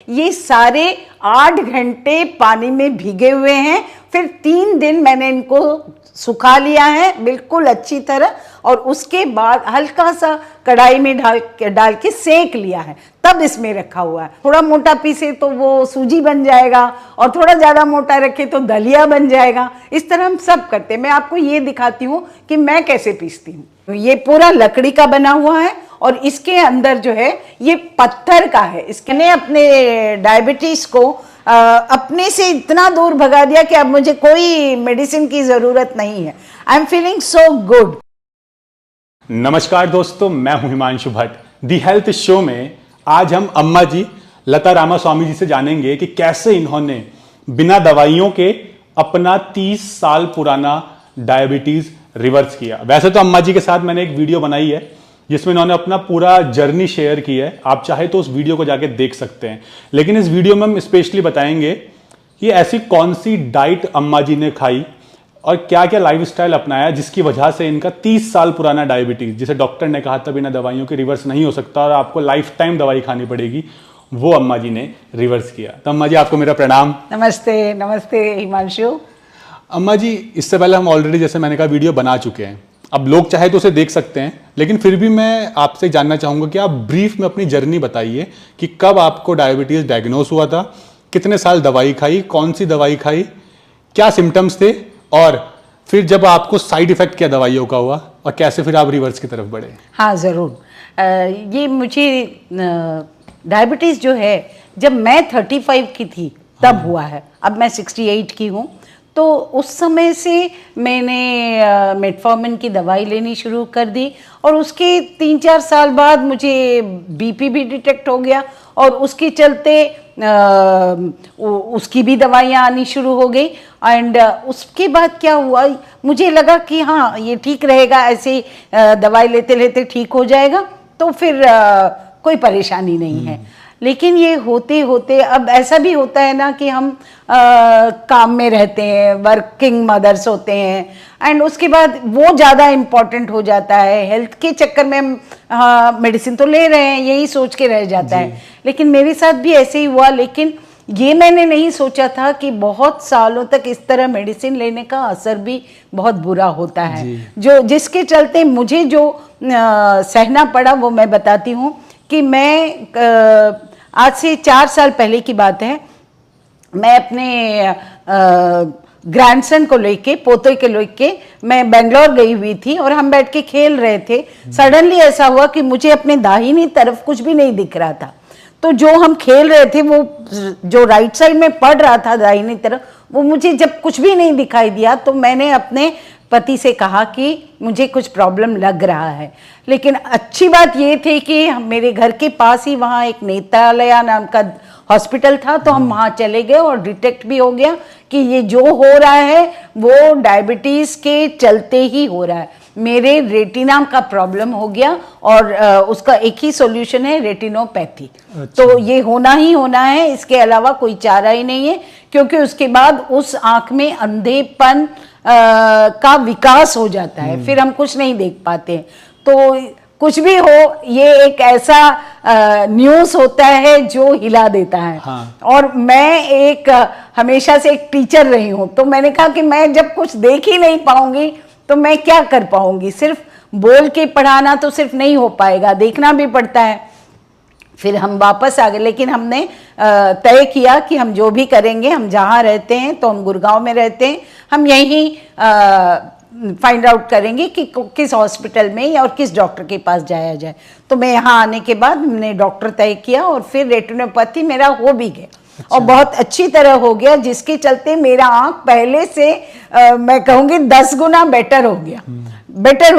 ये सारे 8 घंटे पानी में भीगे हुए हैं। फिर 3 दिन मैंने इनको सुखा लिया है बिल्कुल अच्छी तरह, और उसके बाद हल्का सा कढ़ाई में डाल के सेक लिया है, तब इसमें रखा हुआ है। थोड़ा मोटा पीसे तो वो सूजी बन जाएगा, और थोड़ा ज़्यादा मोटा रखे तो दलिया बन जाएगा। इस तरह हम सब करते हैं। मैं आपको ये दिखाती हूँ कि मैं कैसे पीसती हूँ। ये पूरा लकड़ी का बना हुआ है, और इसके अंदर जो है ये पत्थर का है। इसने अपने डायबिटीज को अपने से इतना दूर भगा दिया कि अब मुझे कोई मेडिसिन की जरूरत नहीं है। I am feeling so good. नमस्कार दोस्तों, मैं हूं Himanshu Bhatt. The health show में आज हम अम्मा जी लता रामास्वामी जी से जानेंगे कि कैसे इन्होंने बिना दवाइयों के अपना 30 साल पुराना डायबिटीज रिवर्स किया। वैसे तो अम्मा जी के साथ मैंने एक वीडियो बनाई है जिसमें इन्होंने अपना पूरा जर्नी शेयर की है, आप चाहे तो उस वीडियो को जाके देख सकते हैं। लेकिन इस वीडियो में हम स्पेशली बताएंगे कि ऐसी कौन सी डाइट अम्मा जी ने खाई और क्या क्या लाइफस्टाइल अपनाया जिसकी वजह से इनका 30 साल पुराना डायबिटीज, जिसे डॉक्टर ने कहा था बिना दवाइयों के रिवर्स नहीं हो सकता और आपको लाइफ टाइम दवाई खानी पड़ेगी, वो अम्मा जी ने रिवर्स किया। तो अम्मा जी, आपको मेरा प्रणाम। नमस्ते। नमस्ते हिमांशु। अम्मा जी, इससे पहले हम ऑलरेडी, जैसे मैंने कहा, वीडियो बना चुके हैं। अब लोग चाहे तो उसे देख सकते हैं, लेकिन फिर भी मैं आपसे जानना चाहूँगा कि आप ब्रीफ में अपनी जर्नी बताइए कि कब आपको डायबिटीज़ डायग्नोस हुआ था, कितने साल दवाई खाई, कौन सी दवाई खाई, क्या सिम्टम्स थे, और फिर जब आपको साइड इफेक्ट क्या दवाइयों का हुआ और कैसे फिर आप रिवर्स की तरफ बढ़े। हाँ ज़रूर। ये मुझे डायबिटीज़ जो है जब मैं 35 की थी तब हुआ है। अब मैं 68 की हूँ। तो उस समय से मैंने मेटफॉर्मिन की दवाई लेनी शुरू कर दी, और उसके 3-4 साल बाद मुझे बीपी भी डिटेक्ट हो गया, और उसके चलते उसकी भी दवाइयाँ आनी शुरू हो गई। एंड उसके बाद क्या हुआ, मुझे लगा कि हाँ ये ठीक रहेगा, ऐसे दवाई लेते लेते ठीक हो जाएगा, तो फिर कोई परेशानी नहीं है। लेकिन ये होते होते अब ऐसा भी होता है ना कि हम काम में रहते हैं, वर्किंग मदर्स होते हैं, एंड उसके बाद वो ज़्यादा इम्पॉर्टेंट हो जाता है। हेल्थ के चक्कर में हम मेडिसिन तो ले रहे हैं, यही सोच के रह जाता है। लेकिन मेरे साथ भी ऐसे ही हुआ। लेकिन ये मैंने नहीं सोचा था कि बहुत सालों तक इस तरह मेडिसिन लेने का असर भी बहुत बुरा होता है, जो जिसके चलते मुझे जो सहना पड़ा वो मैं बताती हूँ। कि मैं आज से 4 साल पहले की बात है, मैं अपने ग्रैंडसन को लेके, पोते के लेके मैं बेंगलोर गई हुई थी, और हम बैठ के खेल रहे थे। सडनली ऐसा हुआ कि मुझे अपने दाहिनी तरफ कुछ भी नहीं दिख रहा था। तो जो हम खेल रहे थे, वो जो राइट साइड में पड़ रहा था दाहिनी तरफ, वो मुझे जब कुछ भी नहीं दिखाई दिया, तो मैंने अपने पति से कहा कि मुझे कुछ प्रॉब्लम लग रहा है। लेकिन अच्छी बात ये थी कि मेरे घर के पास ही वहाँ एक नेत्रालया नाम का हॉस्पिटल था, तो हम वहाँ चले गए और डिटेक्ट भी हो गया कि ये जो हो रहा है वो डायबिटीज़ के चलते ही हो रहा है। मेरे रेटिना का प्रॉब्लम हो गया, और उसका एक ही सॉल्यूशन है, रेटिनोपैथी। अच्छा। तो ये होना ही होना है, इसके अलावा कोई चारा ही नहीं है, क्योंकि उसके बाद उस आँख में अंधेपन का विकास हो जाता है, फिर हम कुछ नहीं देख पाते। तो कुछ भी हो, ये एक ऐसा न्यूज़ होता है जो हिला देता है। हाँ। और मैं एक हमेशा से एक टीचर रही हूँ, तो मैंने कहा कि मैं जब कुछ देख ही नहीं पाऊंगी तो मैं क्या कर पाऊंगी। सिर्फ बोल के पढ़ाना तो सिर्फ नहीं हो पाएगा, देखना भी पड़ता है। फिर हम वापस आ गए, लेकिन हमने तय किया कि हम जो भी करेंगे, हम जहाँ रहते हैं, तो हम गुड़गांव में रहते हैं, हम यहीं फाइंड आउट करेंगे कि किस हॉस्पिटल में और किस डॉक्टर के पास जाया जाए। तो मैं यहाँ आने के बाद हमने डॉक्टर तय किया, और फिर रेटिनोपैथी मेरा हो भी गया। अच्छा। और बहुत अच्छी तरह हो गया, जिसके चलते मेरा आँख पहले से मैं कहूँगी 10 गुना बेटर हो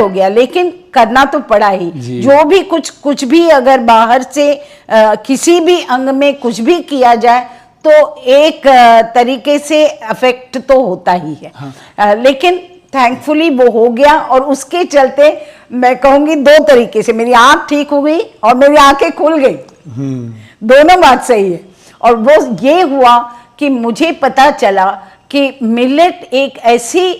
गया। लेकिन करना तो पड़ा ही। जो भी कुछ भी अगर बाहर से किसी भी अंग में कुछ भी किया जाए तो एक तरीके से अफेक्ट तो होता ही है। हाँ। लेकिन थैंकफुली वो हो गया, और उसके चलते मैं कहूँगी 2 तरीके से मेरी आँख ठीक हो गई और मेरी आँखें खुल गई। दोनों बात सही है। और वो ये हुआ कि मुझे पता चला कि मिलेट एक ऐसी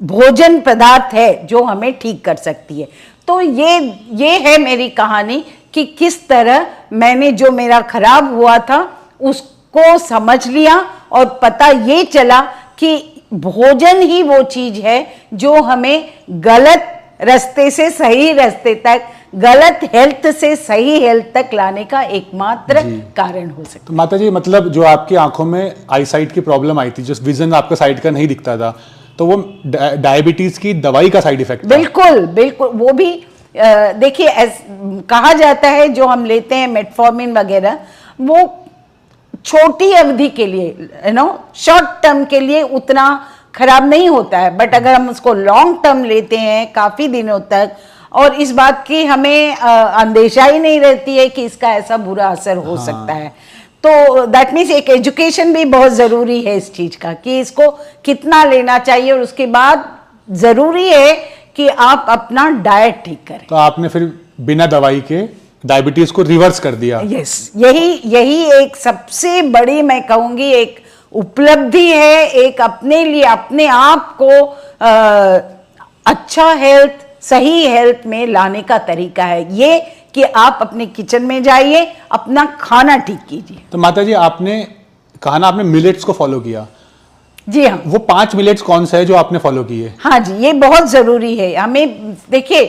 भोजन पदार्थ है जो हमें ठीक कर सकती है। तो ये है मेरी कहानी कि किस तरह मैंने जो मेरा खराब हुआ था उसको समझ लिया और पता ये चला कि भोजन ही वो चीज है जो हमें गलत रास्ते से सही रास्ते तक, गलत हेल्थ से सही हेल्थ तक लाने का एकमात्र कारण हो सकता है। तो माता जी मतलब जो आपकी आंखों में आई साइट की प्रॉब्लम आई थी, जो विजन आपका साइड का नहीं दिखता था, तो वो डायबिटीज की दवाई का साइड इफेक्ट था? बिल्कुल बिल्कुल। वो भी देखिए कहा जाता है जो हम लेते हैं मेटफॉर्मिन वगैरह, वो छोटी अवधि के लिए शॉर्ट टर्म के लिए उतना खराब नहीं होता है, बट अगर हम उसको लॉन्ग टर्म लेते हैं काफी दिनों तक, और इस बात की हमें अंदेशा ही नहीं रहती है कि इसका ऐसा बुरा असर हो सकता है, तो दैट मीन्स एक एजुकेशन भी बहुत जरूरी है इस चीज का कि इसको कितना लेना चाहिए, और उसके बाद जरूरी है कि आप अपना डाइट ठीक करें। तो आपने फिर बिना दवाई के डायबिटीज को रिवर्स कर दिया? यस, यही एक सबसे बड़ी मैं कहूंगी एक उपलब्धि है, एक अपने लिए अपने आप को अच्छा हेल्थ, सही हेल्थ में लाने का तरीका है ये कि आप अपने किचन में जाइए, अपना खाना ठीक कीजिए। तो माता जी आपने कहा ना आपने मिलेट्स को फॉलो किया, जी हाँ। वो 5 मिलेट्स कौन सा है जो आपने फॉलो किए? हाँ जी, ये बहुत जरूरी है हमें। देखिए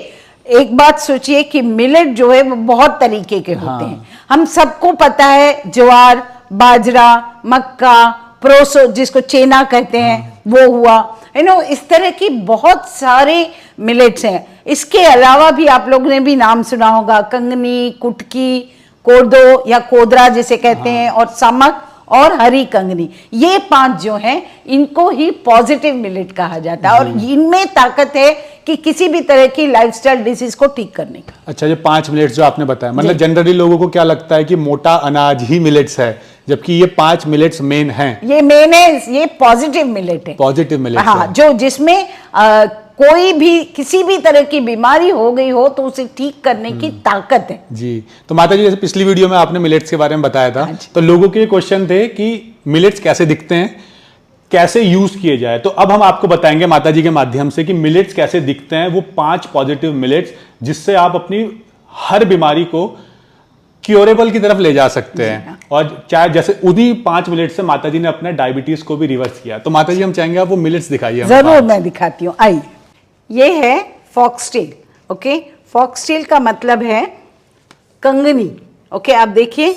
एक बात सोचिए कि मिलेट जो है वो बहुत तरीके के होते हैं। हम सबको पता है ज्वार, बाजरा, मक्का, प्रोसो जिसको चेना कहते हैं वो हुआ, इस तरह की बहुत सारे मिलेट्स हैं। इसके अलावा भी आप लोगों ने भी नाम सुना होगा, कंगनी, कुटकी, कोदो या कोदरा जिसे कहते हैं, और समक और हरी कंगनी। ये 5 जो हैं इनको ही पॉजिटिव मिलेट कहा जाता है, और इनमें ताकत है कि किसी भी तरह की लाइफस्टाइल डिजीज को ठीक करने का। अच्छा, ये 5 मिलेट्स जो आपने बताया, मतलब जनरली लोगों को क्या लगता है कि मोटा अनाज ही मिलेट्स है, जबकि ये 5 मिलेट्स मेन हैं। ये मेन है, ये पॉजिटिव मिलेट है। पॉजिटिव मिलेट्स, हाँ, जो जिसमें कोई भी किसी भी तरह की बीमारी हो गई हो तो उसे ठीक करने की ताकत है। जी। तो माता जी जैसे पिछली वीडियो में आपने मिलेट्स के बारे में बताया था, तो लोगों के क्वेश्चन थे कि मिलेट्स कैसे दिखते हैं, कैसे यूज किए जाए। तो अब हम आपको बताएंगे माता जी के माध्यम से कि मिलेट्स कैसे दिखते हैं, वो 5 पॉजिटिव मिलेट्स जिससे आप अपनी हर बीमारी को क्योरेबल की तरफ ले जा सकते हैं। और चाहे जैसे उन्हीं 5 मिलेट्स से माता जी ने अपना डायबिटीज को भी रिवर्स किया। तो माता जी हम चाहेंगे आप वो मिलेट्स दिखाइए। जरूर, मैं दिखाती हूँ, आइए। ये है फॉक्सटेल। ओके, फॉक्सटेल का मतलब है कंगनी। ओके, आप देखिए,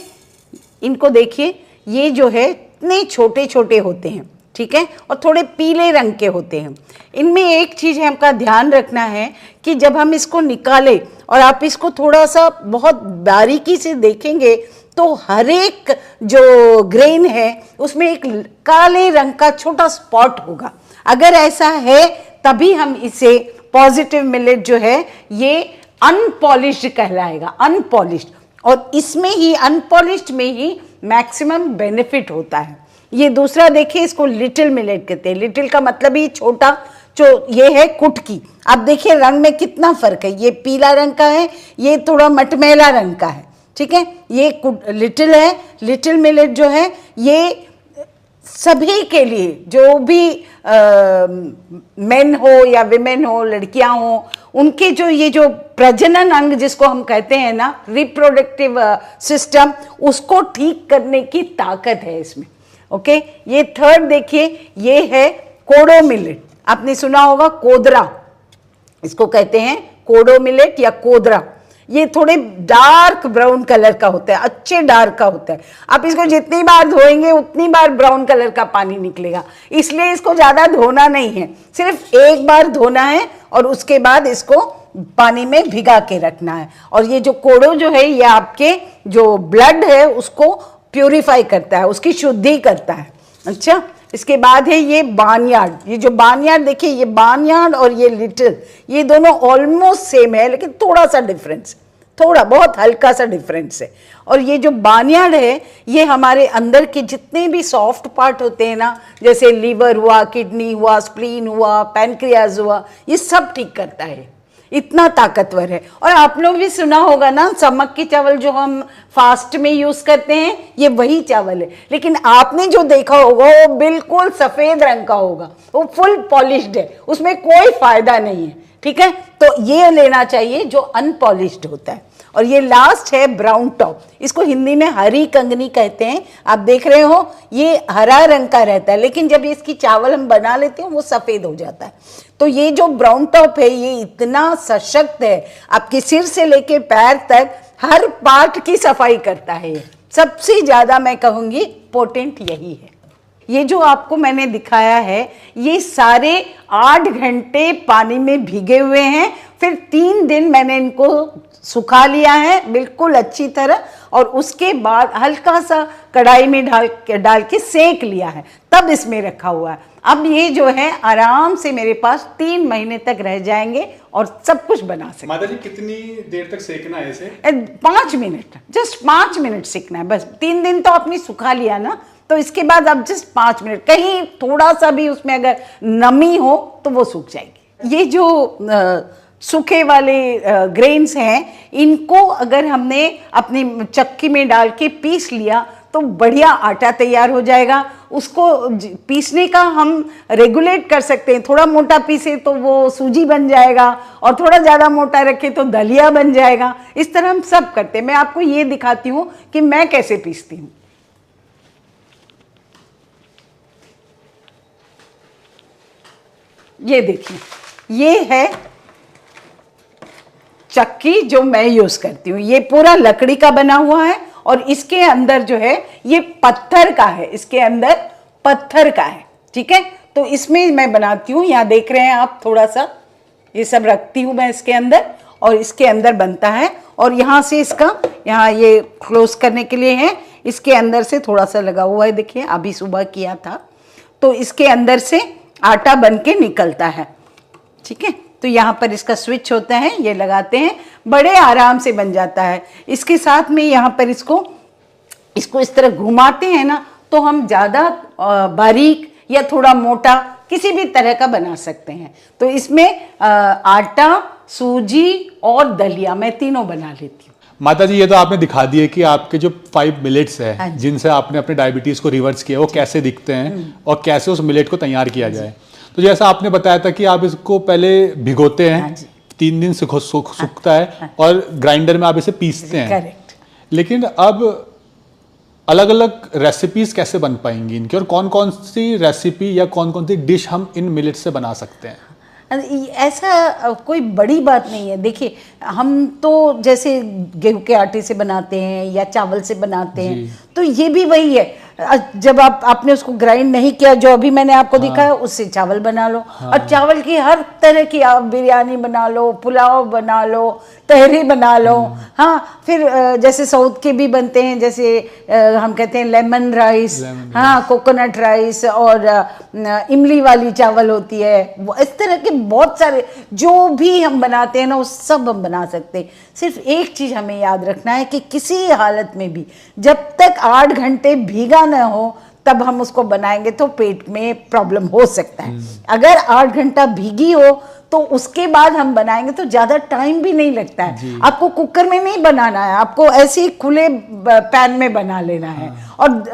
इनको देखिए, ये जो है इतने छोटे छोटे होते हैं, ठीक है, और थोड़े पीले रंग के होते हैं। इनमें एक चीज है हमका ध्यान रखना है कि जब हम इसको निकालें और आप इसको थोड़ा सा बहुत बारीकी से देखेंगे तो हर एक जो ग्रेन है उसमें एक काले रंग का छोटा स्पॉट होगा। अगर ऐसा है तभी हम इसे पॉजिटिव मिलेट जो है ये अनपॉलिश्ड कहलाएगा, अनपॉलिश्ड। और इसमें ही अनपॉलिश्ड में ही मैक्सिमम बेनिफिट होता है। ये दूसरा देखिए, इसको लिटिल मिलेट कहते हैं। लिटिल का मतलब ही छोटा, जो ये है कुटकी। आप देखिए रंग में कितना फर्क है, ये पीला रंग का है, ये थोड़ा मटमैला रंग का है, ठीक है। ये लिटिल है। लिटिल मिलेट जो है ये सभी के लिए, जो भी मेन हो या विमेन हो, लड़कियां हो, उनके जो ये जो प्रजनन अंग जिसको हम कहते हैं ना, रिप्रोडक्टिव सिस्टम, उसको ठीक करने की ताकत है इसमें। ओके, ये थर्ड देखिए, ये है कोडो मिलेट। आपने सुना होगा कोदरा, इसको कहते हैं कोडो मिलेट या कोदरा। ये थोड़े डार्क ब्राउन कलर का होता है, अच्छे डार्क का होता है। आप इसको जितनी बार धोएंगे उतनी बार ब्राउन कलर का पानी निकलेगा, इसलिए इसको ज्यादा धोना नहीं है, सिर्फ एक बार धोना है और उसके बाद इसको पानी में भिगा के रखना है। और ये जो कोडो जो है ये आपके जो ब्लड है उसको प्यूरिफाई करता है, उसकी शुद्धि करता है। अच्छा, इसके बाद है ये बार्नयार्ड। ये जो बार्नयार्ड देखिए, ये बार्नयार्ड और ये लिटिल, ये दोनों ऑलमोस्ट सेम है, लेकिन थोड़ा सा डिफरेंस, थोड़ा बहुत हल्का सा डिफरेंस है। और ये जो बार्नयार्ड है ये हमारे अंदर के जितने भी सॉफ्ट पार्ट होते हैं ना, जैसे लीवर हुआ, किडनी हुआ, स्प्लीन हुआ, पैनक्रियाज हुआ, ये सब ठीक करता है, इतना ताकतवर है। और आप लोग भी सुना होगा ना, समक की चावल जो हम फास्ट में यूज करते हैं, ये वही चावल है, लेकिन आपने जो देखा होगा वो बिल्कुल सफेद रंग का होगा, वो फुल पॉलिश्ड है, उसमें कोई फायदा नहीं है, ठीक है। तो ये लेना चाहिए जो अनपॉलिश्ड होता है। और ये लास्ट है ब्राउन टॉप, इसको हिंदी में हरी कंगनी कहते हैं। आप देख रहे हो ये हरा रंग का रहता है, लेकिन जब इसकी चावल हम बना लेते हैं वो सफेद हो जाता है। तो ये जो ब्राउन टॉप है ये इतना सशक्त है, आपके सिर से लेके पैर तक हर पार्ट की सफाई करता है। सबसे ज्यादा मैं कहूंगी पोटेंट यही है। ये जो आपको मैंने दिखाया है ये सारे 8 घंटे पानी में भीगे हुए हैं, फिर 3 दिन मैंने इनको सुखा लिया है बिल्कुल अच्छी तरह, और उसके बाद हल्का सा कढ़ाई में डाल के सेक लिया है, तब इसमें रखा हुआ है। अब ये जो है आराम से मेरे पास 3 महीने तक रह जाएंगे और सब कुछ बना सकते। माता जी कितनी देर तक सेकना है इसे? 5 मिनट, जस्ट 5 मिनट सेकना है बस। 3 दिन तो आपने सुखा लिया ना, तो इसके बाद अब जस्ट 5 मिनट, कहीं थोड़ा सा भी उसमें अगर नमी हो तो वो सूख जाएगी। ये जो सूखे वाले ग्रेन्स हैं, इनको अगर हमने अपनी चक्की में डाल के पीस लिया तो बढ़िया आटा तैयार हो जाएगा। उसको पीसने का हम रेगुलेट कर सकते हैं, थोड़ा मोटा पीसे तो वो सूजी बन जाएगा, और थोड़ा ज़्यादा मोटा रखे तो दलिया बन जाएगा। इस तरह हम सब करते हैं। मैं आपको ये दिखाती हूँ कि मैं कैसे पीसती हूँ। ये देखिए, ये है चक्की जो मैं यूज करती हूँ। ये पूरा लकड़ी का बना हुआ है और इसके अंदर जो है ये पत्थर का है, इसके अंदर पत्थर का है, ठीक है। तो इसमें मैं बनाती हूँ, यहाँ देख रहे हैं आप, थोड़ा सा ये सब रखती हूँ मैं इसके अंदर, और इसके अंदर बनता है। और यहाँ से इसका, यहाँ ये क्लोज करने के लिए है, इसके अंदर से थोड़ा सा लगा हुआ है, देखिए अभी सुबह किया था। तो इसके अंदर से आटा बन के निकलता है, ठीक है। तो यहाँ पर इसका स्विच होता है, ये लगाते हैं, बड़े आराम से बन जाता है। इसके साथ में यहाँ पर इसको इस तरह घुमाते हैं ना, तो हम ज़्यादा बारीक या थोड़ा मोटा किसी भी तरह का बना सकते हैं। तो इसमें आटा, सूजी और दलिया मैं तीनों बना लेती हूँ। माता जी ये तो आपने दिखा दिए कि आपके जो 5 मिलेट्स है, हाँ, जिनसे आपने अपने डायबिटीज को रिवर्स किया, वो कैसे दिखते हैं और कैसे उस मिलेट को तैयार किया जाए। तो जैसा आपने बताया था कि आप इसको पहले भिगोते हैं, हाँ 3 दिन सूखता है, और ग्राइंडर में आप इसे पीसते हैं। करेक्ट। लेकिन अब अलग अलग रेसिपीज कैसे बन पाएंगी इनकी, और कौन कौन सी रेसिपी या कौन कौन सी डिश हम इन मिलेट से बना सकते हैं? ऐसा कोई बड़ी बात नहीं है। देखिए, हम तो जैसे गेहूं के आटे से बनाते हैं या चावल से बनाते हैं, तो ये भी वही है। जब आपने उसको ग्राइंड नहीं किया, जो अभी मैंने आपको दिखाया, उससे चावल बना लो। और चावल की हर तरह की आप बिरयानी बना लो, पुलाव बना लो, तहरी बना लो। हाँ, फिर जैसे साउथ के भी बनते हैं, जैसे हम कहते हैं लेमन राइस, हाँ, कोकोनट राइस, और इमली वाली चावल होती है। इस तरह के बहुत सारे जो भी हम बनाते हैं ना, वो सब हम बना सकते हैं। सिर्फ एक चीज हमें याद रखना है कि किसी हालत में भी जब तक 8 घंटे भीगा न हो, तब हम उसको बनाएंगे तो पेट में प्रॉब्लम हो सकता है। अगर 8 घंटा भीगी हो तो उसके बाद हम बनाएंगे तो ज्यादा टाइम भी नहीं लगता है। आपको कुकर में नहीं बनाना है, आपको ऐसे ही खुले पैन में बना लेना है। और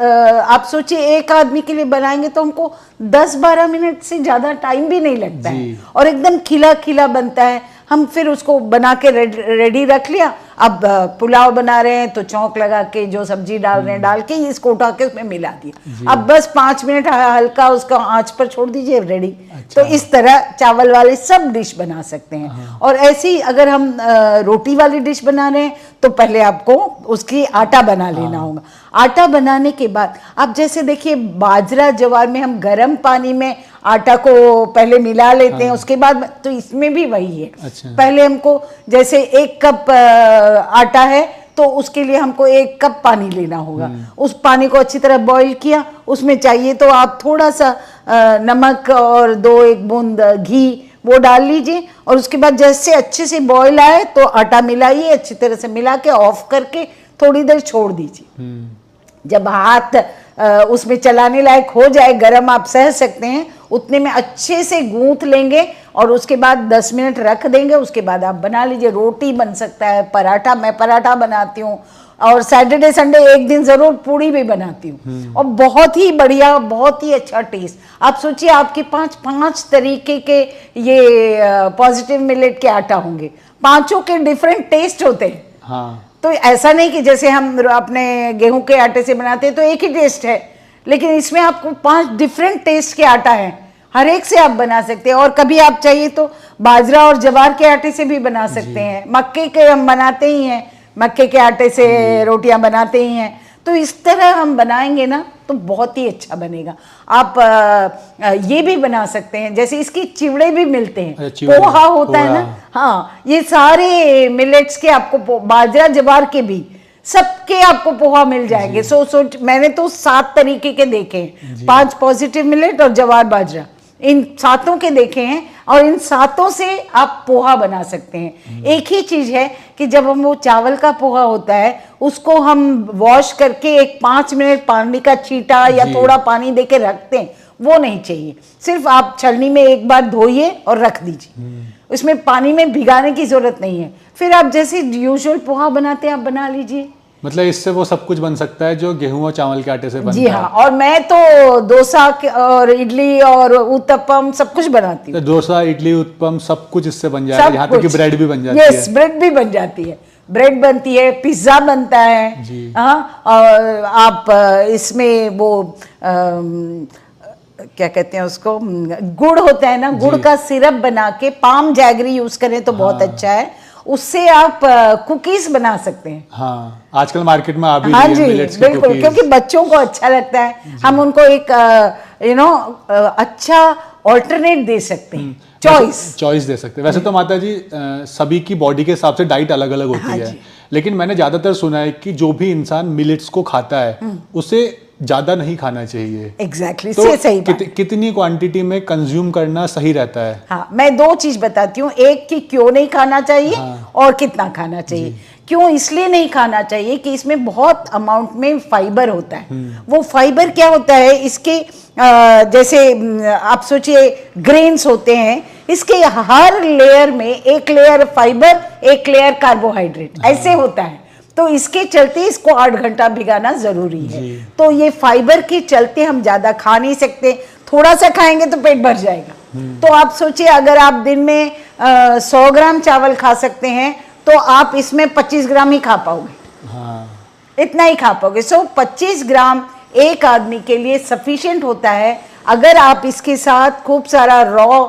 आप सोचिए, एक आदमी के लिए बनाएंगे तो हमको 10-12 मिनट से ज्यादा टाइम भी नहीं लगता है, और एकदम खिला खिला बनता है। हम फिर उसको बना के रेडी रख लिया। अब पुलाव बना रहे हैं तो चौंक लगा के जो सब्जी डाल रहे हैं डाल के इसको उठा के उसमें मिला दिया। अब बस 5 मिनट हल्का उसका आंच पर छोड़ दीजिए, रेडी। तो इस तरह चावल वाले सब डिश बना सकते हैं। और ऐसी अगर हम रोटी वाली डिश बना रहे हैं तो पहले आपको उसकी आटा बना लेना होगा। आटा बनाने के बाद आप जैसे देखिए, बाजरा ज्वार में हम गर्म पानी में आटा को पहले मिला लेते हैं, उसके बाद, तो इसमें भी वही है। पहले हमको जैसे 1 कप आटा है तो उसके लिए हमको 1 कप पानी लेना होगा। उस पानी को अच्छी तरह बॉईल किया, उसमें चाहिए तो आप थोड़ा सा नमक और 2-1 बूंद घी वो डाल लीजिए। और उसके बाद जैसे अच्छे से बॉईल आए तो आटा मिलाइए, अच्छी तरह से मिला के ऑफ करके थोड़ी देर छोड़ दीजिए। जब हाथ उसमें चलाने लायक हो जाए, गरम आप सह सकते हैं, उतने में अच्छे से गूंथ लेंगे और उसके बाद 10 मिनट रख देंगे। उसके बाद आप बना लीजिए। रोटी बन सकता है, पराठा, मैं पराठा बनाती हूँ, और सैटरडे संडे एक दिन जरूर पूड़ी भी बनाती हूँ, और बहुत ही बढ़िया, बहुत ही अच्छा टेस्ट। आप सोचिए, आपके 5 तरीके के ये पॉजिटिव मिलेट के आटा होंगे, 5 के डिफरेंट टेस्ट होते हैं। हाँ, तो ऐसा नहीं कि जैसे हम अपने गेहूं के आटे से बनाते हैं तो एक ही टेस्ट है, लेकिन इसमें आपको 5 डिफरेंट टेस्ट के आटा है, हर एक से आप बना सकते हैं। और कभी आप चाहिए तो बाजरा और जवार के आटे से भी बना सकते हैं, मक्के के हम बनाते ही हैं, मक्के के आटे से रोटियां बनाते ही हैं। तो इस तरह हम बनाएंगे ना तो बहुत ही अच्छा बनेगा। आप ये भी बना सकते हैं, जैसे इसकी चिवड़े भी मिलते हैं, पोहा होता है ना, हाँ, ये सारे मिलेट्स के आपको, बाजरा जवार के भी सबके आपको पोहा मिल जाएंगे। मैंने तो 7 तरीके के देखे हैं, 5 पॉजिटिव मिलेट और जवार बाजरा, इन 7 के देखे हैं, और इन 7 से आप पोहा बना सकते हैं। एक ही चीज है कि जब हम वो चावल का पोहा होता है उसको हम वॉश करके एक 5 मिनट पानी का छींटा या थोड़ा पानी देके रखते हैं, वो नहीं चाहिए। सिर्फ आप छलनी में एक बार धोइए और रख दीजिए, उसमें पानी में भिगाने की जरूरत नहीं है। फिर आप जैसे यूजुअल पोहा बनाते हैं आप बना लीजिए। मतलब इससे वो सब कुछ बन सकता है जो गेहूं और चावल के आटे से बनता है। जी हाँ, और मैं तो डोसा और इडली और उत्तपम सब कुछ बनाती हूँ। तो डोसा, इडली, उत्तपम सब कुछ इससे बन जाएगा, यहाँ तक कि ब्रेड भी बन जाती है। यस, ब्रेड भी बन जाती है, ब्रेड बनती है, पिज्जा बनता है। हाँ, और आप इसमें वो क्या कहते हैं उसको, गुड़ होता है ना, गुड़ का सिरप बना के पाम जैगरी यूज करें तो बहुत अच्छा है, उससे आप कुकीज बना सकते हैं। हाँ, आजकल मार्केट में आ भी हाँ रही है जी, मिलेट्स की बिल्कुल, कुकीज। क्योंकि बच्चों को अच्छा लगता है, हम उनको एक अच्छा ऑल्टरनेट दे सकते हैं, चॉइस दे सकते हैं। वैसे तो माता जी सभी की बॉडी के हिसाब से डाइट अलग अलग होती है, लेकिन मैंने ज्यादातर सुना है कि जो भी इंसान मिलेट्स को खाता है उसे ज्यादा नहीं खाना चाहिए। एग्जैक्टली, तो सही बात। कितनी क्वांटिटी में कंज्यूम करना सही रहता है? हाँ, मैं 2 चीज बताती हूँ, एक कि क्यों नहीं खाना चाहिए, और कितना खाना चाहिए। क्यों इसलिए नहीं खाना चाहिए कि इसमें बहुत अमाउंट में फाइबर होता है। वो फाइबर क्या होता है, इसके जैसे आप सोचिए ग्रेन्स होते हैं, इसके हर लेयर में एक लेयर फाइबर, एक लेयर कार्बोहाइड्रेट, ऐसे होता है। तो इसके चलते इसको 8 घंटा भिगाना जरूरी है। तो ये फाइबर के चलते हम ज्यादा खा नहीं सकते, थोड़ा सा खाएंगे तो पेट भर जाएगा। तो आप सोचिए अगर आप दिन में 100 ग्राम चावल खा सकते हैं तो आप इसमें 25 ग्राम ही खा पाओगे। हाँ, इतना ही खा पाओगे। 25 ग्राम एक आदमी के लिए सफिशिएंट होता है। अगर आप इसके साथ खूब सारा रॉ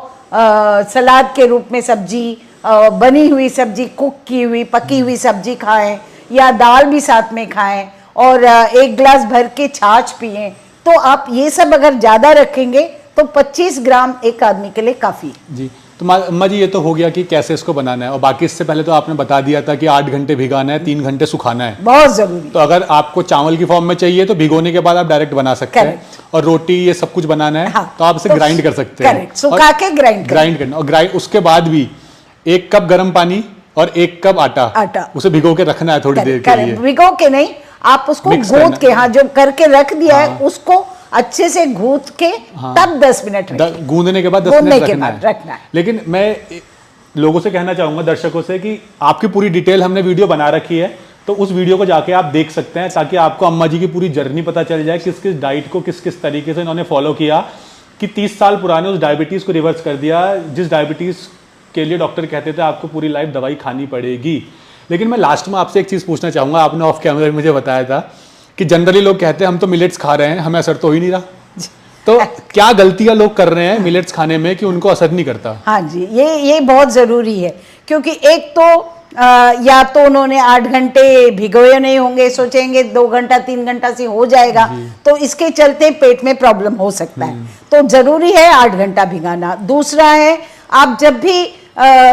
सलाद के रूप में सब्जी, बनी हुई सब्जी, कुक की हुई पकी हुई सब्जी खाएं, या दाल भी साथ में खाएं, और 1 गिलास भर के छाछ पिएं, तो आप ये सब अगर ज्यादा रखेंगे तो 25 ग्राम एक आदमी के लिए काफी जी। तो अम्मा जी, ये तो हो गया कि कैसे इसको बनाना है, और बाकी इससे पहले तो आपने बता दिया था कि 8 घंटे भिगाना है, 3 घंटे सुखाना है, बहुत जरूरी। तो अगर आपको चावल की फॉर्म में चाहिए तो भिगोने के बाद आप डायरेक्ट बना सकते हैं, और रोटी ये सब कुछ बनाना है तो आप इसे ग्राइंड कर सकते हैं। सुखा के ग्राइंड करना, और उसके बाद भी 1 कप गर्म पानी और 1 कप आटा उसे भिगो के रखना है थोड़ी देर के लिए। भिगो के नहीं, आप उसको गूंथ के, हाँ, जो करके रख दिया है उसको अच्छे से गूंथ के तब 10 मिनट गूंदने के बाद 10 मिनट रखना है। लेकिन मैं लोगों से कहना चाहूंगा, दर्शकों से, कि आपकी पूरी डिटेल हमने वीडियो बना रखी है, तो उस वीडियो को जाके आप देख सकते हैं, ताकि आपको अम्मा जी की पूरी जर्नी पता चल जाए, किस किस डाइट को किस किस तरीके से इन्होंने फॉलो किया, कि 30 साल पुराने उस डायबिटीज को रिवर्स कर दिया, जिस डायबिटीज के लिए डॉक्टर कहते थे आपको पूरी लाइफ दवाई खानी पड़ेगी। लेकिन मैं लास्ट में आपसे एक चीज पूछना चाहूंगा, आपने ऑफ कैमरा मुझे बताया था कि जनरली लोग कहते हैं हम तो मिलेट्स खा रहे हैं, हमें असर तो ही नहीं रहा, तो क्या गलतियां लोग कर रहे हैं मिलेट्स खाने में कि उनको असर नहीं करता? हाँ जी, ये बहुत जरूरी है, क्योंकि एक तो या तो उन्होंने 8 घंटे भिगोए नहीं होंगे, सोचेंगे 2 घंटा 3 घंटा से हो जाएगा, तो इसके चलते पेट में प्रॉब्लम हो सकता है। तो जरूरी है 8 घंटा भिगाना। दूसरा है, आप जब भी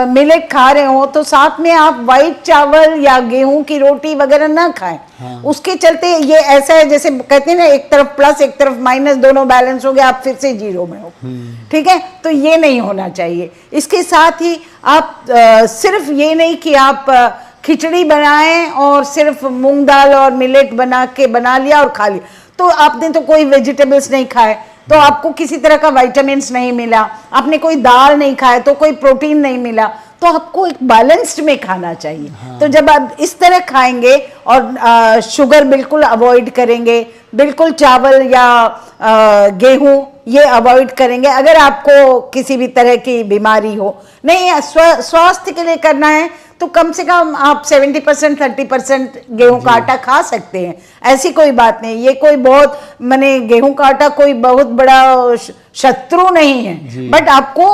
मिलेट खा रहे हो तो साथ में आप वाइट चावल या गेहूं की रोटी वगैरह ना खाएं। उसके चलते ये ऐसा है, जैसे कहते हैं ना, एक तरफ प्लस एक तरफ माइनस, दोनों बैलेंस हो गया, आप फिर से 0 में हो। ठीक है, तो ये नहीं होना चाहिए। इसके साथ ही आप सिर्फ ये नहीं कि आप खिचड़ी बनाएं और सिर्फ मूंग दाल और मिलेट बना लिया और खा लिया, तो आपने तो कोई वेजिटेबल्स नहीं खाए, तो आपको किसी तरह का विटामिन्स नहीं मिला, आपने कोई दाल नहीं खाया तो कोई प्रोटीन नहीं मिला, तो आपको एक बैलेंस्ड में खाना चाहिए। तो जब आप इस तरह खाएंगे और शुगर बिल्कुल अवॉइड करेंगे, बिल्कुल चावल या गेहूं ये अवॉइड करेंगे, अगर आपको किसी भी तरह की बीमारी हो, नहीं स्वास्थ्य के लिए करना है तो कम से कम आप 70% 30% गेहूं का आटा खा सकते हैं। ऐसी कोई बात नहीं, ये कोई बहुत माने गेहूं का आटा कोई बहुत बड़ा शत्रु नहीं है, बट आपको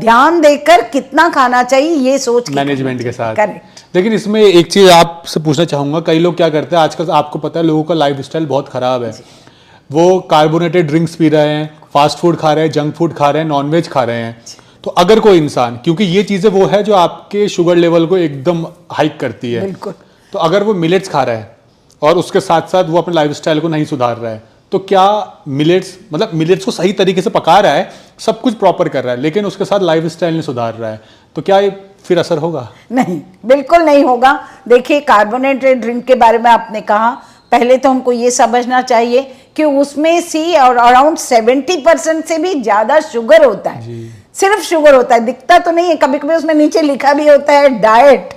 ध्यान देकर कितना खाना चाहिए ये सोच मैनेजमेंट के साथ। करेक्ट। लेकिन इसमें एक चीज आपसे पूछना चाहूंगा, कई लोग क्या करते हैं आजकल, आपको पता है लोगों का लाइफस्टाइल बहुत खराब है, वो कार्बोनेटेड ड्रिंक्स पी रहे हैं, फास्ट फूड खा रहे हैं, जंक फूड खा रहे हैं, नॉनवेज खा रहे हैं। तो अगर कोई इंसान, क्योंकि ये चीजें वो है जो आपके शुगर लेवल को एकदम हाइक करती है, बिल्कुल, तो अगर वो मिलेट्स खा रहा है और उसके साथ साथ वो अपने लाइफस्टाइल को नहीं सुधार रहा है, तो क्या मिलेट्स, मतलब मिलेट्स को सही तरीके से पका रहा है, सब कुछ प्रॉपर कर रहा है, लेकिन उसके साथ लाइफस्टाइल नहीं सुधार रहा है, तो क्या ये फिर असर होगा? नहीं, बिल्कुल नहीं होगा। देखिए, कार्बोनेटेड ड्रिंक के बारे में आपने कहा, पहले तो हमको ये समझना चाहिए कि उसमें सी और अराउंड 70% से भी ज्यादा शुगर होता है। सिर्फ शुगर होता है, दिखता तो नहीं है, कभी कभी उसमें नीचे लिखा भी होता है डाइट,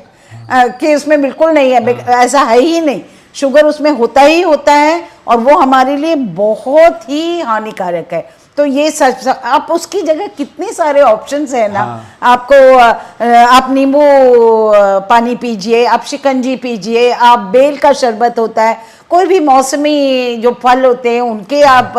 कि उसमें बिल्कुल नहीं है, ऐसा है ही नहीं, शुगर उसमें होता ही होता है और वो हमारे लिए बहुत ही हानिकारक है। तो ये सच, आप उसकी जगह कितने सारे ऑप्शंस है ना, आपको आप नींबू पानी पीजिए, आप शिकंजी पीजिए, आप बेल का शरबत होता है, कोई भी मौसमी जो फल होते हैं उनके आप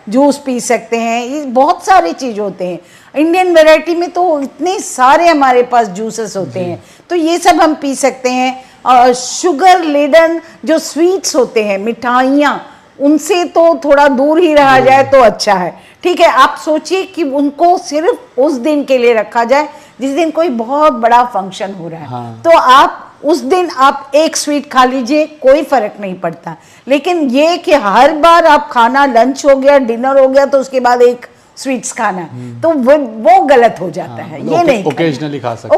जूस पी सकते हैं, ये बहुत सारी चीज होते हैं। इंडियन वैरायटी में तो इतने सारे हमारे पास जूसेस होते हैं, तो ये सब हम पी सकते हैं। शुगर लेडन जो स्वीट्स होते हैं, मिठाइयाँ, उनसे तो थोड़ा दूर ही रहा जाए तो अच्छा है। ठीक है, आप सोचिए कि उनको सिर्फ उस दिन के लिए रखा जाए जिस दिन कोई बहुत बड़ा फंक्शन हो रहा है, तो आप उस दिन आप एक स्वीट खा लीजिए, कोई फर्क नहीं पड़ता। लेकिन ये कि हर बार आप खाना, लंच हो गया, डिनर हो गया, तो उसके बाद एक स्वीट्स खाना, तो वो गलत हो जाता है। ये नहीं, ओकेजनली खा सकते,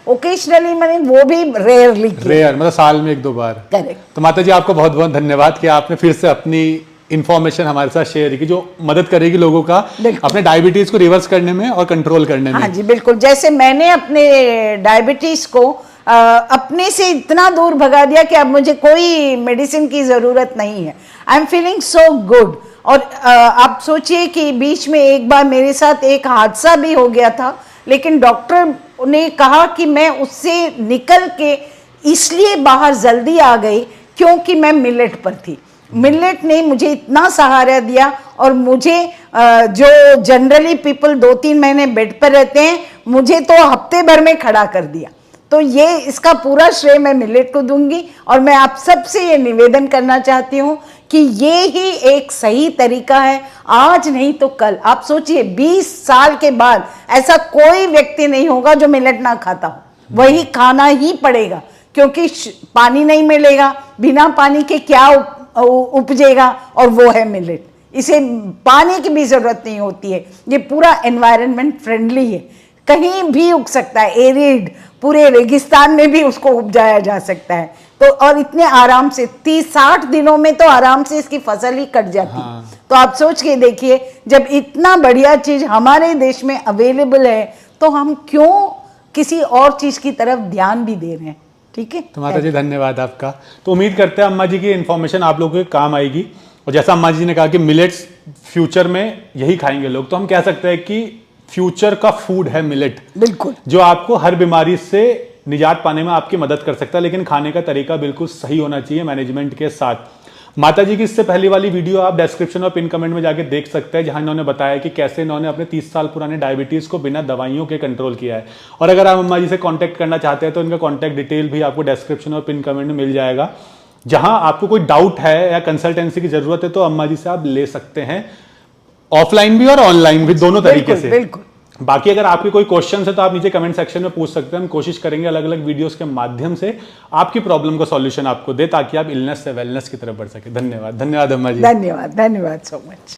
ओकेजनली मैंने वो भी रेयर, मतलब साल में 1-2 बार। करेक्ट। तो माता जी, आपको बहुत बहुत धन्यवाद कि आपने फिर से अपनी इंफॉर्मेशन हमारे साथ शेयर की, जो मदद करेगी लोगों का अपने डायबिटीज को रिवर्स करने में और कंट्रोल करने में। हाँ जी, बिल्कुल। जैसे मैंने अपने डायबिटीज को अपने से इतना दूर भगा दिया कि अब मुझे कोई मेडिसिन की जरूरत नहीं है। I am feeling so good. और आप सोचिए कि बीच में एक बार मेरे साथ एक हादसा भी हो गया था, लेकिन डॉक्टर ने कहा कि मैं उससे निकल के इसलिए बाहर जल्दी आ गई क्योंकि मैं मिलेट पर थी। मिलेट ने मुझे इतना सहारा दिया, और मुझे जो जनरली पीपल 2-3 महीने बेड पर रहते हैं, मुझे तो हफ्ते भर में खड़ा कर दिया। तो ये इसका पूरा श्रेय मैं मिलेट को दूंगी, और मैं आप सबसे ये निवेदन करना चाहती हूँ कि ये ही एक सही तरीका है, आज नहीं तो कल। आप सोचिए 20 साल के बाद ऐसा कोई व्यक्ति नहीं होगा जो मिलेट ना खाता हो, वही खाना ही पड़ेगा, क्योंकि पानी नहीं मिलेगा, बिना पानी के क्या उपजेगा, और वो है मिलेट। इसे पानी की भी जरूरत नहीं होती है, ये पूरा एनवायरनमेंट फ्रेंडली है, कहीं भी उग सकता है, एरिड पूरे रेगिस्तान में भी उसको उपजाया जा सकता है। तो और इतने आराम से 30-60 दिनों में तो आराम से इसकी फसल ही कट जाती है। तो आप सोच के देखिए, जब इतना बढ़िया चीज हमारे देश में अवेलेबल है, तो हम क्यों किसी और चीज की तरफ ध्यान भी दे रहे हैं। ठीक है, तो माता जी धन्यवाद आपका। तो उम्मीद करते हैं अम्मा जी की इन्फॉर्मेशन आप लोगों के काम आएगी, और जैसा अम्मा जी ने कहा कि मिलेट्स फ्यूचर में यही खाएंगे लोग, तो हम कह सकते हैं कि फ्यूचर का फूड है मिलेट, बिल्कुल, जो आपको हर बीमारी से निजात पाने में आपकी मदद कर सकता है, लेकिन खाने का तरीका बिल्कुल सही होना चाहिए मैनेजमेंट के साथ। माता जी की इससे पहली वाली वीडियो आप डिस्क्रिप्शन और पिन कमेंट में जाके देख सकते हैं, जहां इन्होंने बताया कि कैसे इन्होंने अपने 30 साल पुराने डायबिटीज को बिना दवाइयों के कंट्रोल किया है। और अगर आप अम्मा जी से कांटेक्ट करना चाहते हैं तो इनका कांटेक्ट डिटेल भी आपको डिस्क्रिप्शन और पिन कमेंट में मिल जाएगा। जहां आपको कोई डाउट है या कंसल्टेंसी की जरूरत है तो अम्मा जी से आप ले सकते हैं, ऑफलाइन भी और ऑनलाइन भी, दोनों तरीके से। बिल्कुल। बाकी अगर आपके कोई क्वेश्चन है तो आप नीचे कमेंट सेक्शन में पूछ सकते हैं, हम कोशिश करेंगे अलग अलग वीडियोस के माध्यम से आपकी प्रॉब्लम का सॉल्यूशन आपको दे, ताकि आप इलनेस से वेलनेस की तरफ बढ़ सके। धन्यवाद, धन्यवाद अम्मा जी। धन्यवाद, धन्यवाद सो मच।